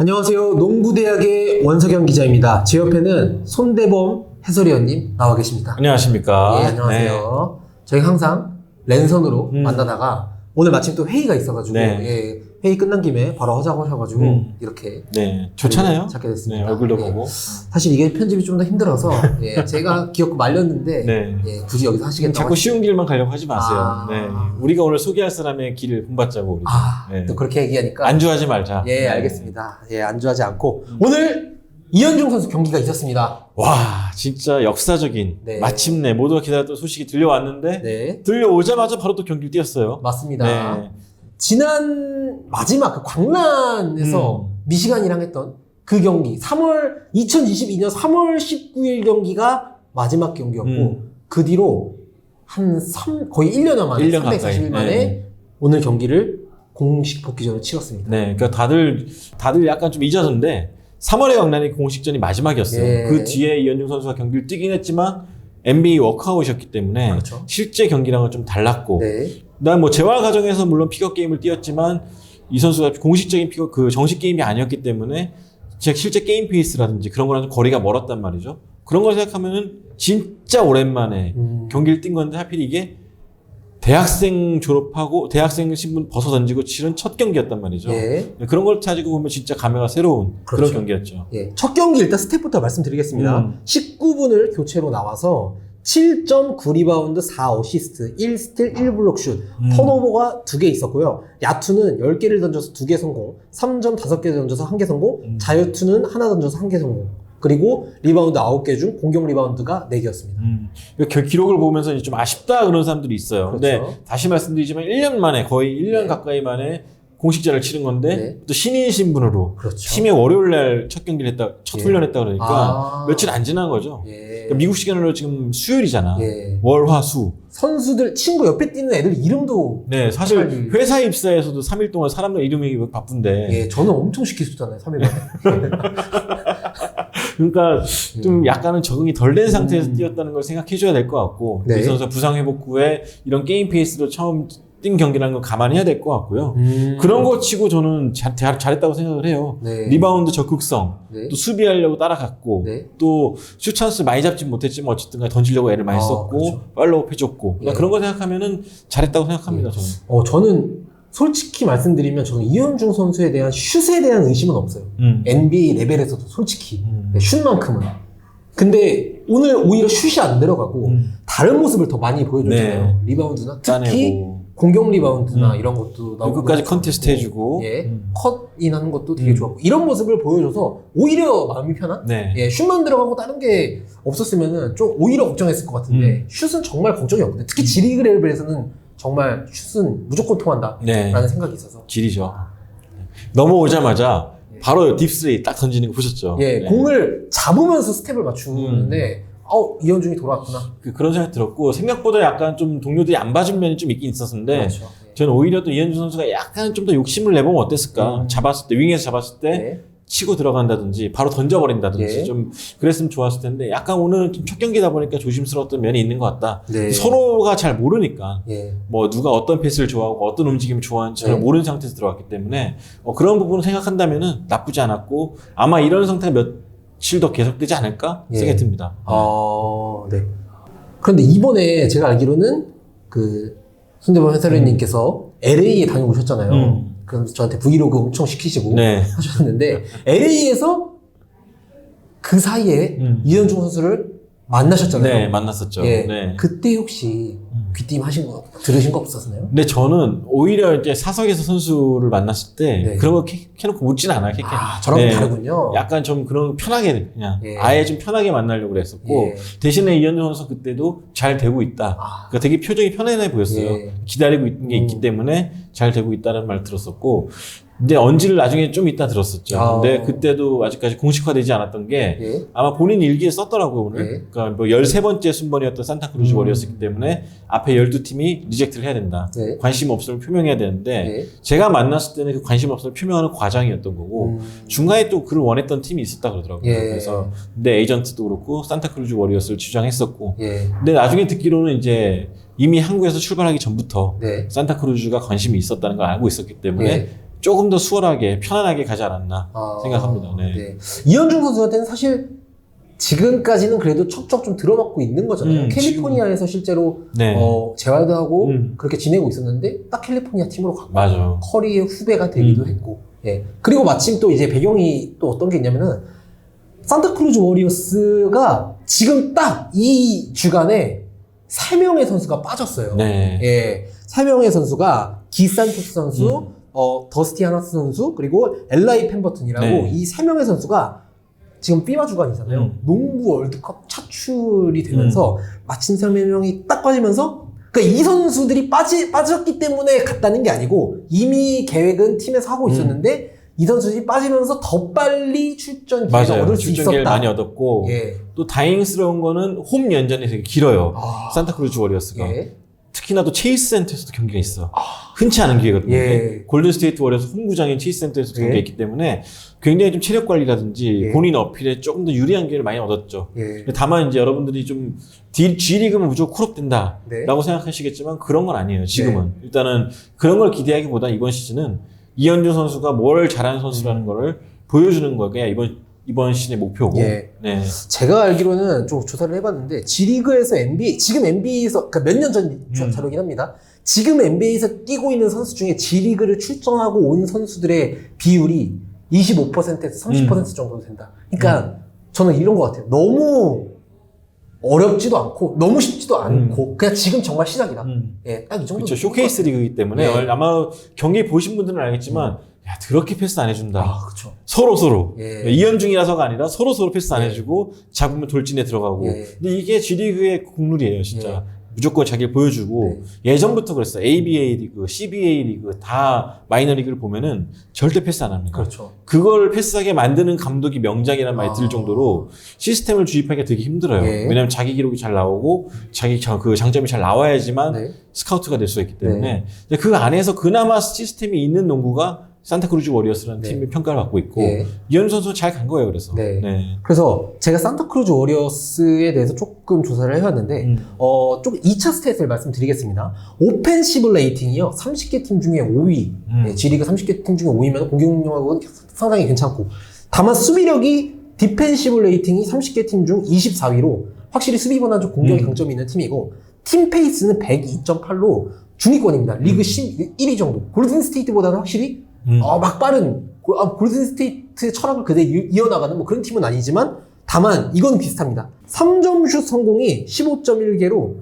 안녕하세요. 농구대학의 원석영 기자입니다. 제 옆에는 손대범 해설위원님 나와 계십니다. 안녕하십니까. 네, 안녕하세요. 저희 항상 랜선으로 만나다가 오늘 마침 또 회의가 있어가지고 예, 회의 끝난 김에 바로 하자고 하셔가지고 이렇게 좋잖아요. 찾게 됐습니다. 네, 얼굴도 예. 보고. 사실 이게 편집이 좀 더 힘들어서 예, 제가 기어코 말렸는데 예, 굳이 여기서 하시겠다고 자꾸 쉬운 길만 가려고 하지 마세요. 아. 네. 우리가 오늘 소개할 사람의 길을 본받자고 우리. 또 그렇게 얘기하니까 안주하지 말자. 예, 알겠습니다. 예, 안주하지 않고 오늘 이현중 선수 경기가 있었습니다. 와, 진짜 역사적인 네. 마침내 모두가 기다렸던 소식이 들려왔는데 네, 들려오자마자 바로 또 경기를 뛰었어요. 맞습니다. 네. 지난 마지막 그 광란에서 미시간이랑 했던 그 경기 2022년 3월 19일 경기가 마지막 경기였고 그 뒤로 거의 1년 만에 1년 340일 만에 네. 오늘 경기를 공식 복귀전을 치렀습니다. 네, 그러니까 다들 약간 좀 잊었는데 3월의 광란이 공식전이 마지막이었어요. 예. 그 뒤에 이현중 선수가 경기를 뛰긴 했지만 NBA 워크아웃이었기 때문에 그렇죠. 실제 경기랑은 좀 달랐고 네. 난 뭐 재활 과정에서 물론 픽업 게임을 뛰었지만 이 선수가 공식적인 정식 게임이 아니었기 때문에 실제 게임 페이스라든지 그런 거랑 좀 거리가 멀었단 말이죠. 그런 걸 생각하면은 진짜 오랜만에 경기를 뛴 건데 하필 이게 대학생 졸업하고 대학생 신분 벗어 던지고 치른 첫 경기였단 말이죠. 예. 그런 걸 가지고 보면 진짜 감회가 새로운 그렇죠. 그런 경기였죠. 예. 첫 경기 일단 스탯부터 말씀드리겠습니다. 19분을 교체로 나와서 7.9 리바운드 4 어시스트 1스틸 1블록 슛 턴오버가 2개 있었고요. 야투는 10개를 던져서 2개 성공, 3점 5개 던져서 1개 성공, 자유투는 하나 던져서 1개 성공, 그리고 리바운드 9개 중 공격 리바운드가 4개였습니다. 기록을 보면서 이제 좀 아쉽다 그런 사람들이 있어요. 그렇죠. 근데 다시 말씀드리지만 1년 만에 거의 1년 네. 가까이 만에 공식전을 치른 건데 네. 또 신인 신분으로 그렇죠. 팀의 월요일 날 첫 경기를 했다, 첫 예. 훈련했다 그러니까 아. 며칠 안 지난 거죠. 예. 그러니까 미국 시간으로 지금 수요일이잖아. 예. 월, 화, 수. 선수들, 친구 옆에 뛰는 애들 이름도 네, 사실 헷갈리- 회사 입사에서도 3일 동안 사람들 이름이 바쁜데. 예, 저는 엄청 시키셨잖아요, 3일 만에. 그러니까 좀 약간은 적응이 덜 된 상태에서 뛰었다는 걸 생각해줘야 될 것 같고 네. 이 선수가 부상 회복 후에 이런 게임 페이스로 처음 뛴 경기라는 걸 감안해야 될 것 같고요. 그런 거 치고 저는 잘했다고 생각을 해요. 네. 리바운드 적극성, 네. 또 수비하려고 따라갔고, 네. 또 슛 찬스 많이 잡진 못했지만 어쨌든 간에 던지려고 애를 많이 아, 썼고, 그렇죠. 팔로우 해줬고, 예. 그런 거 생각하면은 잘했다고 생각합니다, 저는. 저는 솔직히 말씀드리면 저는 이현중 선수에 대한 슛에 대한 의심은 없어요. 음. NBA 레벨에서도 솔직히 슛만큼은. 근데 오늘 오히려 슛이 안 들어가고 다른 모습을 더 많이 보여줬잖아요. 네. 리바운드나 특히 짜내고. 공격 리바운드나 이런 것도 나오고 끝까지 컨테스트 해주고. 예, 컷인하는 것도 되게 좋았고 이런 모습을 보여줘서 오히려 마음이 편한. 네. 예, 슛만 들어가고 다른 게 없었으면은 좀 오히려 걱정했을 것 같은데 슛은 정말 걱정이 없거든요. 특히 G리그 레벨에서는 정말 슛은 무조건 통한다라는 네. 생각이 있어서. 질이죠. 넘어오자마자 바로 딥스리 딱 던지는 거 보셨죠? 예, 네. 공을 잡으면서 스텝을 맞추는데 이현중이 돌아왔구나. 그런 생각이 들었고 생각보다 약간 좀 동료들이 안 봐준 면이 좀 있긴 있었는데 그렇죠. 저는 오히려 또 이현준 선수가 약간 좀 더 욕심을 내보면 어땠을까? 잡았을 때 윙에서 잡았을 때 네. 치고 들어간다든지 바로 던져버린다든지 예. 좀 그랬으면 좋았을 텐데 약간 오늘은 좀 첫 경기다 보니까 조심스러웠던 면이 있는 것 같다. 네. 서로가 잘 모르니까 예. 뭐 누가 어떤 패스를 좋아하고 어떤 움직임을 좋아하는지 잘 네. 모르는 상태에서 들어갔기 때문에 그런 부분을 생각한다면은 나쁘지 않았고 아마 이런 상태가 며칠 더 계속되지 않을까 예. 생각이 듭니다. 네. 그런데 이번에 제가 알기로는 그 손대범 해설위원님께서 LA에 다녀오셨잖아요. 그래서 저한테 브이로그 엄청 시키시고 네. 하셨는데 LA에서 그 사이에 이현중 선수를 만나셨잖아요. 네, 만났었죠. 예. 네. 그때 혹시 귀띔 하신 거 들으신 거 없었나요? 근데 저는 오히려 이제 사석에서 선수를 만났을 때 네. 그런 거 캐놓고 묻진 않아요. 저랑 네. 다르군요. 약간 좀 그런 편하게 그냥 예. 아예 좀 편하게 만나려고 그랬었고 예. 대신에 이현준 선수 그때도 잘 되고 있다. 그러니까 되게 표정이 편안해 보였어요. 예. 기다리고 있는 게 있기 때문에 잘 되고 있다는 말 들었었고 근데 언지를 나중에 좀 이따 들었었죠. 근데 그때도 아직까지 공식화되지 않았던 게 예. 아마 본인 일기에 썼더라고요, 오늘. 예. 그러니까 뭐 13번째 순번이었던 산타크루즈 워리어스이기 때문에 앞에 12팀이 리젝트를 해야 된다. 네. 관심 없음을 표명해야 되는데 예. 제가 만났을 때는 그 관심 없음을 표명하는 과정이었던 거고 중간에 또 그를 원했던 팀이 있었다 그러더라고요. 예. 그래서 근데 에이전트도 그렇고 산타크루즈 워리어스를 주장했었고 예. 근데 나중에 듣기로는 이제 이미 한국에서 출발하기 전부터 네. 산타크루즈가 관심이 있었다는 걸 알고 있었기 때문에 예. 조금 더 수월하게 편안하게 가지 않았나 생각합니다. 네. 네. 이현중 선수한테는 사실 지금까지는 그래도 척척 좀 들어맞고 있는 거잖아요. 캘리포니아에서 실제로 네. 재활도 하고 그렇게 지내고 있었는데 딱 캘리포니아 팀으로 갔고 맞아. 커리의 후배가 되기도 했고 예. 그리고 마침 또 이제 배경이 또 어떤 게 있냐면은 산타크루즈 워리어스가 지금 딱 이 주간에 3명의 선수가 빠졌어요. 네. 예. 3명의 선수가 기산토스 선수, 더스티 하나스 선수, 그리고 엘라이 펜버튼이라고 네. 이 3명의 선수가 지금 피바 주간이잖아요. 농구 월드컵 차출이 되면서 마침 3명이 딱 빠지면서 그러니까 이 선수들이 빠졌기 때문에 갔다는 게 아니고 이미 계획은 팀에서 하고 있었는데 이 선수들이 빠지면서 더 빨리 출전 기회를 얻을 수 출전 있었다. 기회를 많이 얻었고 예. 또 다행스러운 거는 홈 연전이 되게 길어요. 산타크루즈 워리어스가. 예. 특히나 또 체이스 센터에서도 경기가 있어. 흔치 않은 기회거든요. 예. 골든스테이트 워리어스 홈구장인 체이스 센터에서도 예. 경기가 있기 때문에 굉장히 좀 체력 관리라든지 예. 본인 어필에 조금 더 유리한 기회를 많이 얻었죠. 예. 다만 이제 여러분들이 좀 G리그면 무조건 콜업된다 네. 라고 생각하시겠지만 그런 건 아니에요. 지금은. 일단은 그런 걸 기대하기보다 이번 시즌은 이현준 선수가 뭘 잘하는 선수라는 거를 보여주는 거가 이번 시즌의 목표고. 예. 네. 제가 알기로는 좀 조사를 해봤는데 G리그에서 NBA 지금 NBA에서 그러니까 몇 년 전 자료긴 합니다. 지금 NBA에서 뛰고 있는 선수 중에 G리그를 출전하고 온 선수들의 비율이 25%에서 30% 정도 된다. 그러니까 저는 이런 것 같아요. 너무 어렵지도 않고 너무 쉽지도 않고 그냥 지금 정말 시작이다. 예, 딱 이 정도. 그렇죠. 쇼케이스 리그이기 때문에 예. 아마 경기 보신 분들은 알겠지만 야, 그렇게 패스 안 해준다. 그렇죠. 서로. 예. 이현중이라서가 아니라 서로 패스 안 예. 해주고 잡으면 돌진에 들어가고. 예. 근데 이게 G리그의 국룰이에요, 진짜. 예. 무조건 자기를 보여주고 네. 예전부터 그랬어요. ABA 리그, CBA 리그 다 마이너 리그를 보면은 절대 패스 안 합니다. 그렇죠. 그걸 패스하게 만드는 감독이 명장이라는 말이 들 정도로 시스템을 주입하기가 되게 힘들어요. 예. 왜냐하면 자기 기록이 잘 나오고 자기 그 장점이 잘 나와야지만 네. 스카우트가 될 수 있기 때문에 근데 그 안에서 그나마 시스템이 있는 농구가 산타크루즈 워리어스라는 네. 팀의 평가를 받고 있고 예. 이현 선수 잘 간 거예요. 그래서 네. 네. 그래서 제가 산타크루즈 워리어스에 대해서 조금 조사를 해봤는데 조금 2차 스탯을 말씀드리겠습니다. 오펜시브 레이팅이요. 30개 팀 중에 5위. 네, G리그 30개 팀 중에 5위면 공격력은 상당히 괜찮고 다만 수비력이 디펜시브 레이팅이 30개 팀 중 24위로 확실히 수비보다 좀 공격에 강점이 있는 팀이고 팀 페이스는 102.8로 중위권입니다. 리그 11위 정도. 골든 스테이트보다는 확실히 막 빠른 골든 스테이트 철학을 그대로 이어나가는 뭐 그런 팀은 아니지만 다만 이건 비슷합니다. 3점 슛 성공이 15.1개로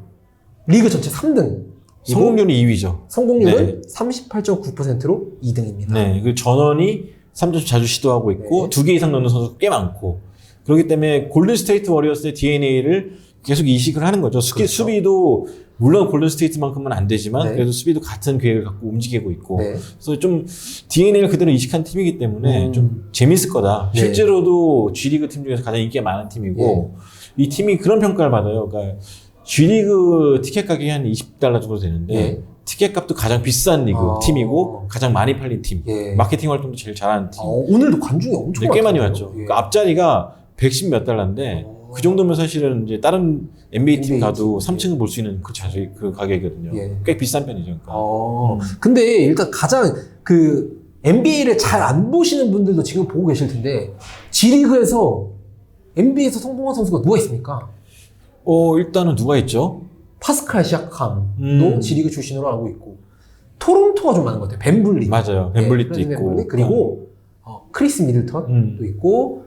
리그 전체 3등. 성공률이 2위죠. 성공률은 38.9%로 2등입니다. 네, 그 전원이 3점 자주 시도하고 있고 네. 2개 이상 넣는 선수가 꽤 많고 그렇기 때문에 골든 스테이트 워리어스의 DNA를 계속 이식을 하는 거죠. 그렇죠. 수비도 물론 골든 스테이트만큼은 안 되지만 네. 그래도 수비도 같은 계획을 갖고 움직이고 있고 네. 그래서 좀 DNA를 그대로 이식한 팀이기 때문에 좀 재밌을 거다. 네. 실제로도 G리그 팀 중에서 가장 인기가 많은 팀이고 이 팀이 그런 평가를 받아요. 그러니까 G리그 티켓 가격이 한 $20 정도 되는데 네. 티켓 값도 가장 비싼 리그 팀이고 가장 많이 팔린 팀. 예. 마케팅 활동도 제일 잘하는 팀. 오늘도 관중이 엄청 근데 꽤 많이 많더라고요. 왔죠. 예. 그 앞자리가 110 몇 달러인데 그 정도면 사실은 이제 다른 NBA 팀 NBA 가도 팀. 3층을 볼 수 있는 그 가격이거든요. 예. 꽤 비싼 편이죠. 그러니까. 근데 일단 가장 NBA를 잘 안 보시는 분들도 지금 보고 계실 텐데 G리그에서 NBA에서 성공한 선수가 누가 있습니까? 일단은 누가 있죠? 파스칼 시아캄도 G리그 출신으로 알고 있고 토론토가 좀 많은 것 같아요. 벤블리. 맞아요. 벤블리도 네, 있고. 벤블리. 그리고 크리스 미들턴도 있고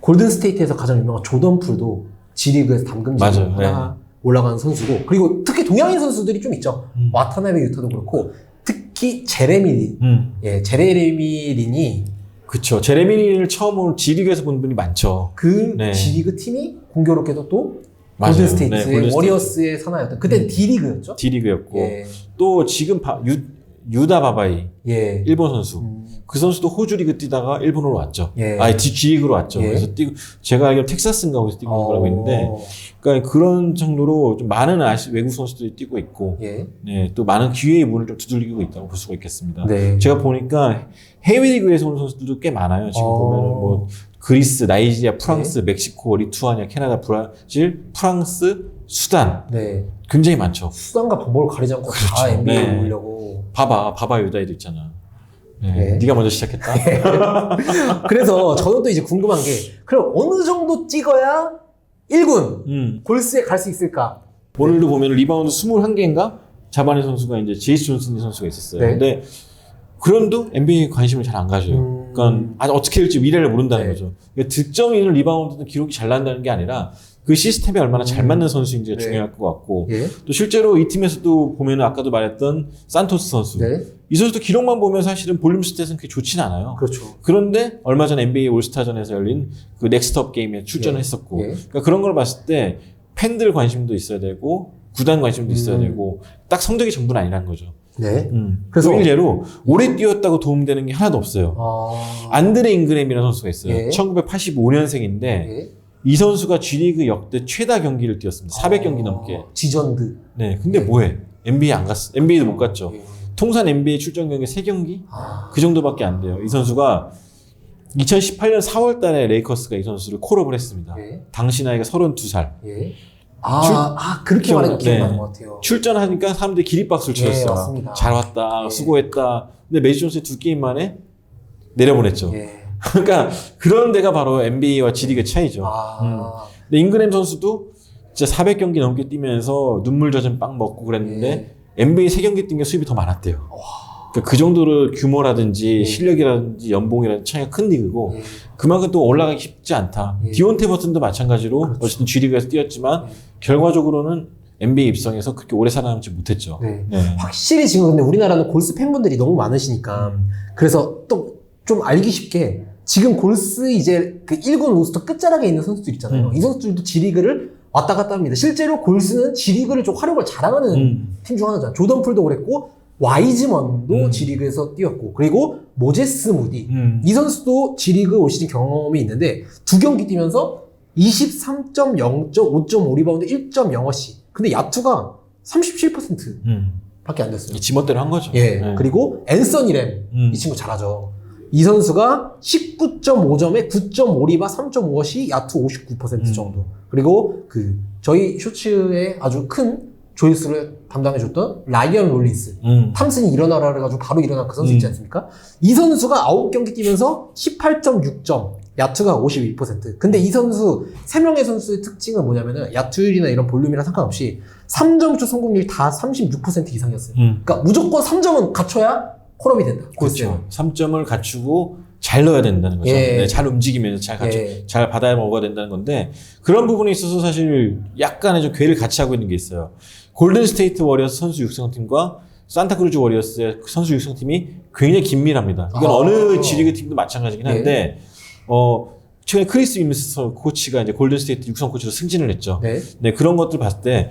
골든 스테이트에서 가장 유명한 조던 풀도 G리그에서 담금질로 하나 올라가는 선수고 그리고 특히 동양인 선수들이 좀 있죠. 와타나베 유타도 그렇고 특히 제레미 린. 예, 제레미 린이 그쵸. 제레미 린을 처음으로 G리그에서 본 분이 많죠. 그 네. G리그 팀이 공교롭게도 또 맞아요. 골든 스테이트의 네, 골든 워리어스의 사나이였던 그때 D리그였죠. D리그였고 예. 또 지금 유다 바바이 예. 일본 선수. 그 선수도 호주 리그 뛰다가 일본으로 왔죠. 예. G리그로 왔죠. 예. 그래서 제가 알기로 텍사스인가 거기서 뛰고 있는 거라고 있는데, 그러니까 그런 정도로 좀 많은 외국 선수들이 뛰고 있고, 예. 네, 또 많은 기회의 문을 좀 두들기고 있다고 볼 수가 있겠습니다. 네. 제가 보니까 해외 리그에서 온 선수들도 꽤 많아요. 지금 보면은 뭐 그리스, 나이지리아, 프랑스, 멕시코, 리투아니아, 캐나다, 브라질, 프랑스, 수단 네. 굉장히 많죠. 수단과 방법을 가리지 않고 다 그렇죠. NBA에 네. 오려고. 바바 유다이도 있잖아. 네. 네가 먼저 시작했다. 그래서 저는 또 이제 궁금한 게 그럼 어느 정도 찍어야 1군 골스에 갈 수 있을까? 오늘도 보면 리바운드 21개인가 잡아낸 선수가 이제 제이스 존슨 선수가 있었어요. 네. 근데 그런도 NBA에 관심을 잘 안 가져요. 그러니까 아직 어떻게 될지 미래를 모른다는 네. 거죠. 그러니까 득점이든 리바운드든 기록이 잘 난다는 게 아니라 그 시스템에 얼마나 잘 맞는 선수인지가 네. 중요할 것 같고 예. 또 실제로 이 팀에서도 보면은 아까도 말했던 산토스 선수 네. 이 선수도 기록만 보면 사실은 볼륨 스탯은 그렇게 좋진 않아요. 그렇죠. 그런데 얼마 전 NBA 올스타전에서 열린 그 넥스트업 게임에 출전을 예. 했었고 예. 그러니까 그런 걸 봤을 때 팬들 관심도 있어야 되고 구단 관심도 있어야 되고 딱 성적이 전부는 아니라는 거죠. 네. 그래서 일례로 오래 뛰었다고 도움되는 게 하나도 없어요. 안드레 잉그램이라는 선수가 있어요. 예. 1985년생인데 예. 이 선수가 G리그 역대 최다 경기를 뛰었습니다. 400경기 넘게. 지전드. 네, 근데 뭐해? NBA 안 갔어. NBA도 못 갔죠. 예. 통산 NBA 출전 경기 3경기? 그 정도밖에 안 돼요. 이 선수가 2018년 4월 달에 레이커스가 이 선수를 콜업을 했습니다. 예. 당시 나이가 32살. 예. 그렇게 말하니까 기억나는 것 같아요. 출전하니까 사람들이 기립박수를 예, 쳤어요. 맞습니다. 잘 왔다, 예. 수고했다. 근데 매지 존슨이 2게임 만에 내려보냈죠. 예. 그러니까 그런 데가 바로 NBA와 G리그의 차이죠. 근데 잉그램 선수도 진짜 400경기 넘게 뛰면서 눈물 젖은 빵 먹고 그랬는데 NBA 3경기 뛴 게 수입이 더 많았대요. 그러니까 그 정도로 규모라든지 실력이라든지 연봉이라든지 차이가 큰 리그고 그만큼 또 올라가기 쉽지 않다. 디온테 버튼도 마찬가지로 그렇죠. 어쨌든 G리그에서 뛰었지만 결과적으로는 NBA 입성해서 그렇게 오래 살아남지 못했죠. 네. 네. 확실히 지금 근데 우리나라는 골스 팬분들이 너무 많으시니까 그래서 또 좀 알기 쉽게 지금 골스 이제 그 1군 로스터 끝자락에 있는 선수들 있잖아요. 이 선수들도 G리그를 왔다 갔다 합니다. 실제로 골스는 G리그를 좀 활용을 잘하는 팀 중 하나잖아요. 조던 풀도 그랬고 와이즈먼도 G리그에서 뛰었고 그리고 모제스 무디 이 선수도 G리그 올 시즌 경험이 있는데 2경기 뛰면서 23.0점, 5.5 리바운드, 1.0 어시. 근데 야투가 37% 밖에 안 됐어요. 지멋대로 한 거죠. 예. 네. 그리고 앤서니 램. 이 친구 잘하죠. 이 선수가 19.5점에 9.5 리바, 3.5 어시, 야투 59% 정도. 그리고 저희 쇼츠에 아주 큰 조회수를 담당해줬던 라이언 롤린스. 탐슨이 일어나라 그래가지고 바로 일어난 그 선수 있지 않습니까? 이 선수가 9경기 뛰면서 18.6점, 야투가 52%. 근데 이 선수, 3명의 선수의 특징은 뭐냐면은 야투율이나 이런 볼륨이랑 상관없이 3점슛 성공률이 다 36% 이상이었어요. 그러니까 무조건 3점은 갖춰야 콜업이 된다. 그렇죠. 3점을 갖추고 잘 넣어야 된다는 거죠. 예. 네, 잘 움직이면서 잘 받아야 먹어야 된다는 건데 그런 부분에 있어서 사실 약간의 좀 궤를 같이 하고 있는 게 있어요. 골든 스테이트 워리어스 선수 육성팀과 산타크루즈 워리어스의 선수 육성팀이 굉장히 긴밀합니다. 이건 어느 G리그 팀도 마찬가지긴 한데 최근에 크리스 윈스 코치가 이제 골든 스테이트 육성 코치로 승진을 했죠. 네, 그런 것들 봤을 때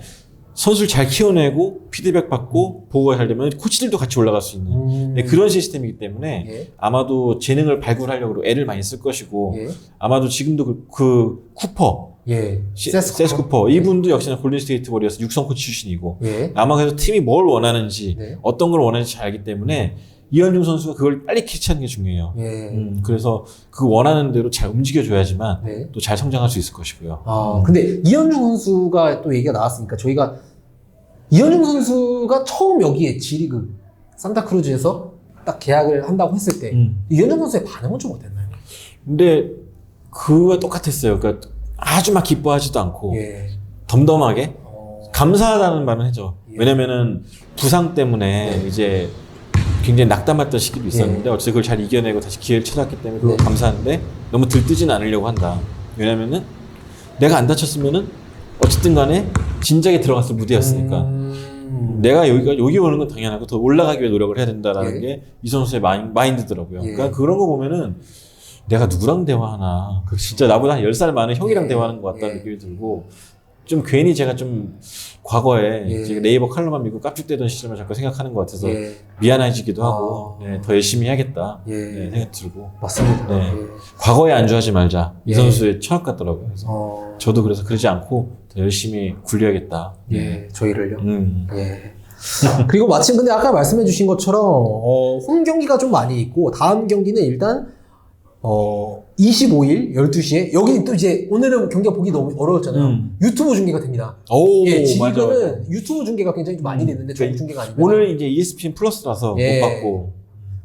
선수를 잘 키워내고 피드백 받고 보호가 잘 되면 코치들도 같이 올라갈 수 있는 네, 그런 시스템이기 때문에 아마도 재능을 발굴하려고 애를 많이 쓸 것이고 아마도 지금도 그 쿠퍼 세스 쿠퍼 이분도 역시나 골든스테이트 워리어스 육성 코치 출신이고 아마 그래서 팀이 뭘 원하는지 어떤 걸 원하는지 잘 알기 때문에 이현중 선수가 그걸 빨리 캐치하는 게 중요해요. 그래서 그 원하는 대로 잘 움직여줘야지만 또 잘 성장할 수 있을 것이고요. 근데 이현중 선수가 또 얘기가 나왔으니까 저희가 이현중 선수가 처음 여기에 G리그 산타크루즈에서 딱 계약을 한다고 했을 때 이현중 선수의 반응은 좀 어땠나요? 근데 그거와 똑같았어요. 그러니까 아주 막 기뻐하지도 않고 덤덤하게 감사하다는 말은 해죠. 왜냐면은 부상 때문에 이제 굉장히 낙담했던 시기도 있었는데 어쨌든 그걸 잘 이겨내고 다시 기회를 찾았기 때문에 그거 감사한데 너무 들뜨진 않으려고 한다. 왜냐면은 내가 안 다쳤으면은 어쨌든 간에 진작에 들어갔을 무대였으니까 내가 여기 오는 건 당연하고 더 올라가기 위해 노력을 해야 된다라는 게 이 선수의 마인드더라고요. 그러니까 그런 거 보면은 내가 누구랑 대화하나 진짜 나보다 한 10살 많은 형이랑 대화하는 것 같다는 느낌이 들고 좀 괜히 제가 좀 과거에 제가 네이버 칼럼만 믿고 깝죽대던 시절을 자꾸 생각하는 것 같아서 미안해지기도 하고 더 열심히 해야겠다 생각 들고 맞습니다. 과거에 안주하지 말자 이 선수의 철학 같더라고요. 그래서 저도 그래서 그러지 않고 더 열심히 굴려야겠다. 저희를요. 그리고 마침 근데 아까 말씀해 주신 것처럼 홈 경기가 좀 많이 있고 다음 경기는 일단 25일 12시에 여기 또 이제 오늘은 경기가 보기 너무 어려웠잖아요. 유튜브 중계가 됩니다. G리그는 유튜브 중계가 굉장히 좀 많이 되는데 저희 중계가 아니면 오늘 이제 ESPN 플러스라서 못 받고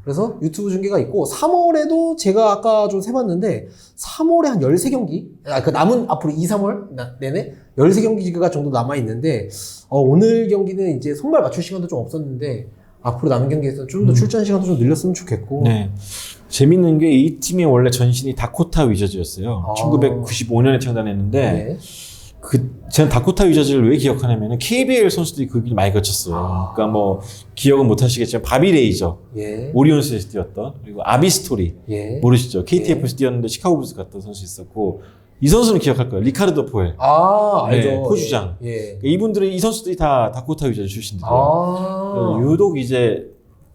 그래서 유튜브 중계가 있고 3월에도 제가 아까 좀 세봤는데 3월에 한 13경기? 그 남은 앞으로 2, 3월 내내 13경기가 정도 남아있는데 오늘 경기는 이제 손발 맞출 시간도 좀 없었는데 앞으로 남은 경기에서 좀 더 출전 시간도 좀 늘렸으면 좋겠고. 네. 재밌는 게 이 팀의 원래 전신이 다코타 위저즈였어요. 1995년에 창단했는데 네. 저는 다코타 위저즈를 왜 기억하냐면은 KBL 선수들이 그 길 많이 거쳤어요. 그러니까 뭐 기억은 못 하시겠지만 바비 레이저, 예. 오리온스에서 뛰었던, 그리고 아비스토리 예. 모르시죠? KTF에서 뛰었는데 시카고 불스 갔던 선수 있었고, 이 선수는 기억할 거예요. 리카르도 포엘. 알죠. 네, 포주장. 예. 그러니까 이분들이 이 선수들이 다 다코타 위저즈 출신들이에요. 유독 이제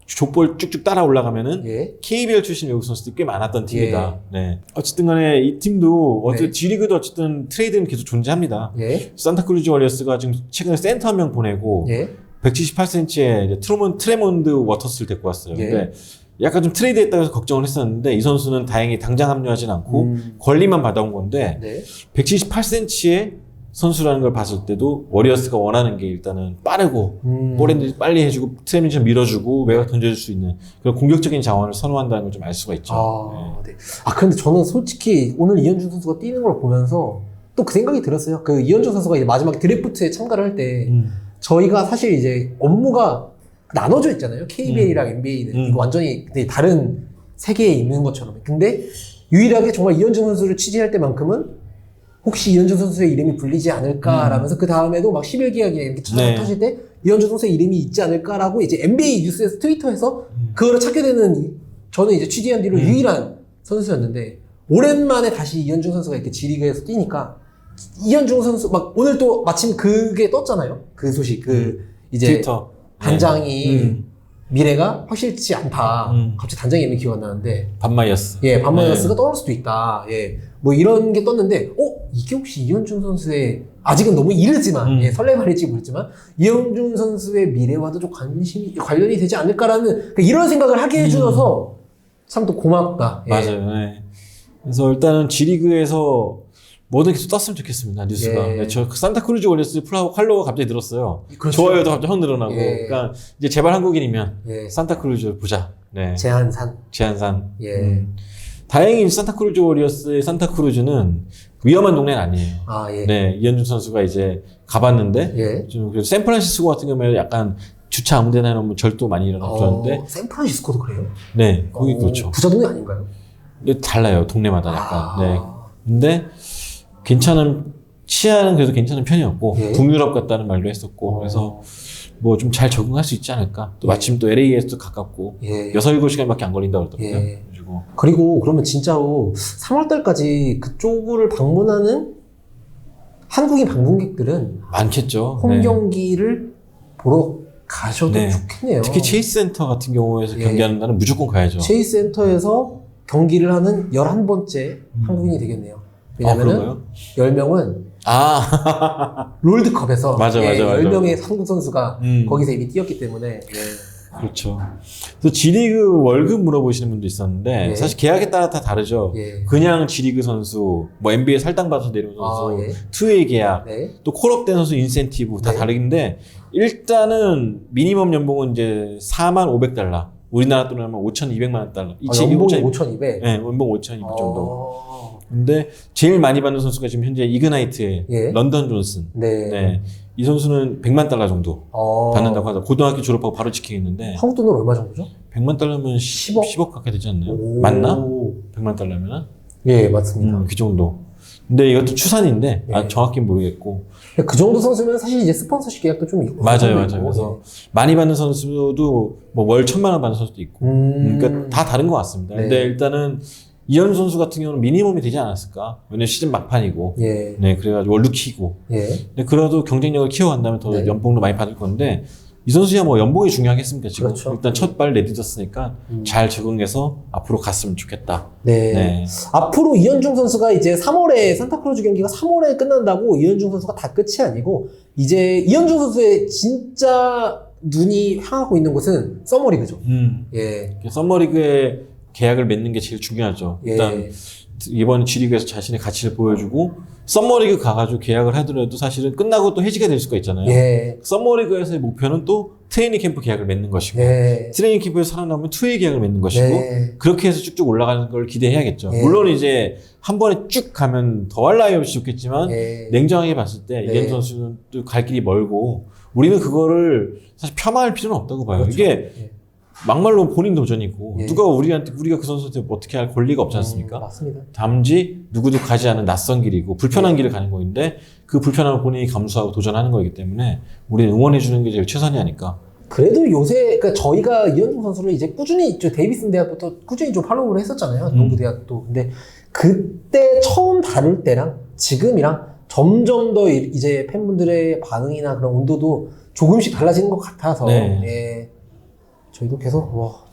족볼 쭉쭉 따라 올라가면은 예. KBL 출신 외국 선수들이 꽤 많았던 팀이다. 네. 어쨌든 간에 이 팀도 네. G리그도 어쨌든 트레이드는 계속 존재합니다. 예. 산타크루즈 워리어스가 지금 최근에 센터 한 명 보내고 예. 178cm의 트레몬드 워터스를 데리고 왔어요. 예. 근데 약간 좀 트레이드했다고 해서 걱정을 했었는데 이 선수는 다행히 당장 합류하진 않고 권리만 받아온 건데 네. 178cm의 선수라는 걸 봤을 때도 워리어스가 원하는 게 일단은 빠르고 볼핸드 빨리 해주고 트레밍 좀 밀어주고 외곽 던져줄 수 있는 그런 공격적인 자원을 선호한다는 걸 좀 알 수가 있죠. 네. 그런데 저는 솔직히 오늘 이현준 선수가 뛰는 걸 보면서 또 그 생각이 들었어요. 그 이현준 선수가 이제 마지막 드래프트에 참가를 할 때 저희가 사실 이제 업무가 나눠져 있잖아요. KBL이랑 NBA는 이거 완전히 다른 세계에 있는 것처럼. 근데 유일하게 정말 이현준 선수를 취재할 때만큼은 혹시 이현준 선수의 이름이 불리지 않을까라면서 그 다음에도 막 11계약이나 이렇게 터질 때 이현준 선수의 이름이 있지 않을까라고 이제 NBA 뉴스에서 트위터에서 그거를 찾게 되는 저는 이제 취재한 뒤로 유일한 선수였는데 오랜만에 다시 이현준 선수가 이렇게 G리그에서 뛰니까 이현준 선수 막 오늘 또 마침 그게 떴잖아요. 그 소식 그 이제 트위터. 단장이 미래가 확실치 않다. 갑자기 단장의 이름이 기억 안 나는데. 반마이어스. 예, 반마이어스가 떠날 수도 있다. 예, 뭐 이런 게 떴는데, 이게 혹시 이현준 선수의, 아직은 너무 이르지만, 예, 설레발일지 모르지만, 이현준 선수의 미래와도 좀 관련이 되지 않을까라는, 그러니까 이런 생각을 하게 해주셔서 참 또 고맙다. 예. 맞아요. 네. 그래서 일단은 G리그에서 뭐든 계속 떴으면 좋겠습니다, 뉴스가. 예. 네, 저 산타크루즈 워리어스 팔로워가 갑자기 늘었어요. 그렇죠. 좋아요도 갑자기 확 늘어나고. 예. 그러니까 이제 제발 한국인이면 예. 산타크루즈 보자. 네. 제한산. 제한산. 예. 다행히 산타크루즈 워리어스의 산타크루즈는 위험한 동네는 아니에요. 예. 네, 이현준 선수가 이제 가봤는데, 예. 좀 그래도 샌프란시스코 같은 경우에 약간 주차 아무데나 해놓으면 절도 많이 일어나고 그러는데, 샌프란시스코도 그래요? 네, 거기 그렇죠. 부자 동네 아닌가요? 근데 달라요, 동네마다 약간. 네. 근데 치아는 그래도 괜찮은 편이었고, 예. 북유럽 같다는 말도 했었고, 그래서 뭐 좀 잘 적응할 수 있지 않을까. 또 마침 또 LA에서도 가깝고, 예. 6-7시간밖에 안 걸린다고 그러더라고요. 예. 그리고 그리고 그러면 진짜로 3월달까지 그쪽을 방문하는 한국인 방문객들은 많겠죠. 홈 네. 경기를 보러 가셔도 네. 좋겠네요. 특히 체이스 센터 같은 경우에서 예. 경기하는 날은 무조건 가야죠. 체이스 센터에서 경기를 하는 11번째 한국인이 되겠네요. 왜냐면은 그런가요? 10명은 아, 롤드컵에서 맞아. 10명의 한국 선수가 거기서 이미 뛰었기 때문에 그렇죠. 그래서 G리그 월급 물어보시는 분도 있었는데 예. 사실 계약에 따라 다 다르죠. 예. 그냥 G리그 선수, 뭐 NBA 살당받아서 내려온 선수, 예. 투웨이 계약, 네. 또 콜업된 선수 인센티브 다 네. 다르긴데 일단은 미니멈 연봉은 이제 4,500달러. 우리나라 돈으로 하면 5,200만 달러. 연봉이 5,200. 네, 연봉 5,200 정도. 근데 제일 많이 받는 선수가 지금 현재 이그나이트의 예. 런던 존슨. 네. 네. 이 선수는 100만 달러 정도 받는다고 하다. 고등학교 졸업하고 바로 지키겠는데 한국 돈으로 얼마 정도죠? 100만 달러면 10억? 10억 가까이 되지 않나요? 오. 맞나? 100만 달러면? 예, 맞습니다. 그 정도. 근데 이것도 추산인데 예. 정확히 모르겠고. 그 정도 선수면 사실 이제 스폰서십 계약도 좀 있고. 맞아요. 그래서 많이 받는 선수도 뭐 월 1,000만 원 받는 선수도 있고. 그러니까 다 다른 것 같습니다. 네. 근데 일단은 이현 선수 같은 경우는 미니멈이 되지 않았을까? 왜냐면 시즌 막판이고. 예. 네, 그래가지고 월루키고. 예. 근데 그래도 경쟁력을 키워간다면 더 네. 연봉도 많이 받을 건데 이 선수야 뭐 연봉이 중요하겠습니까 지금? 그렇죠. 일단 첫 발 내딛었으니까 잘 적응해서 앞으로 갔으면 좋겠다. 네. 네. 앞으로 이현중 선수가 이제 3월에 산타크루즈 경기가 3월에 끝난다고 이현중 선수가 다 끝이 아니고 이제 이현중 선수의 진짜 눈이 향하고 있는 곳은 서머리그죠. 예. 썸머리그에 계약을 맺는 게 제일 중요하죠. 예. 일단 이번 G리그에서 자신의 가치를 보여주고 썸머리그 가가지고 계약을 하더라도 사실은 끝나고 또 해지가 될 수가 있잖아요. 예. 썸머리그에서의 목표는 또 트레이닝 캠프 계약을 맺는 것이고 네. 트레이닝 캠프에서 살아남으면 투웨이 계약을 맺는 것이고 네. 그렇게 해서 쭉쭉 올라가는 걸 기대해야겠죠. 네. 물론 이제 한 번에 쭉 가면 더할 나위 없이 좋겠지만 네. 냉정하게 봤을 때 네. 이현 선수는 또 갈 길이 멀고 우리는 그거를 사실 폄하할 필요는 없다고 봐요. 그렇죠. 이게 네. 막말로 본인 도전이고 예. 누가 우리가 그 선수한테 어떻게 할 권리가 없지 않습니까? 맞습니다. 담지 누구도 가지 않은 낯선 길이고 불편한 길을 가는 거인데 그 불편함을 본인이 감수하고 도전하는 거기 때문에 우리는 응원해 주는 게 제일 최선이 아닐까. 그래도 요새 그러니까 저희가 이현중 선수를 이제 꾸준히 데이비슨 대학부터 꾸준히 좀 팔로우를 했었잖아요. 농구 대학도. 근데 그때 처음 다룰 때랑 지금이랑 점점 더 이제 팬분들의 반응이나 그런 온도도 조금씩 달라지는 것 같아서 네. 예, 저희도 계속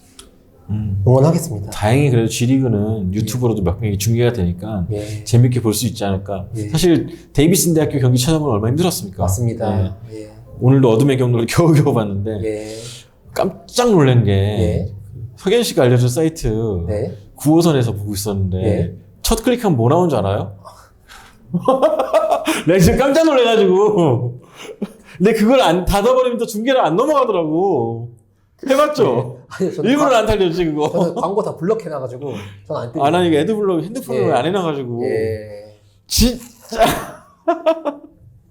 응원하겠습니다. 다행히 그래도 G리그는 유튜브로도 몇 명이 중계가 되니까 예. 재밌게 볼 수 있지 않을까. 예. 사실 데이비슨 대학교 경기 찾아보면 얼마나 힘들었습니까? 맞습니다. 예. 예. 오늘도 어둠의 경로를 겨우겨우 봤는데 예. 깜짝 놀란 게 예. 석현 씨가 알려준 사이트 네. 9호선에서 보고 있었는데 예. 첫 클릭하면 뭐 나온 줄 알아요? 내가 지금 깜짝 놀래가지고 근데 그걸 안 닫아버리면 또 중계를 안 넘어가더라고. 해봤죠? 아니요, 저는 일부러 안 탈렸지 그거. 저는 광고 다 블럭해놔가지고 저는 안 뜨고. 안 하니까 애드블럭 핸드폰을 예. 안 해놔가지고 예. 진짜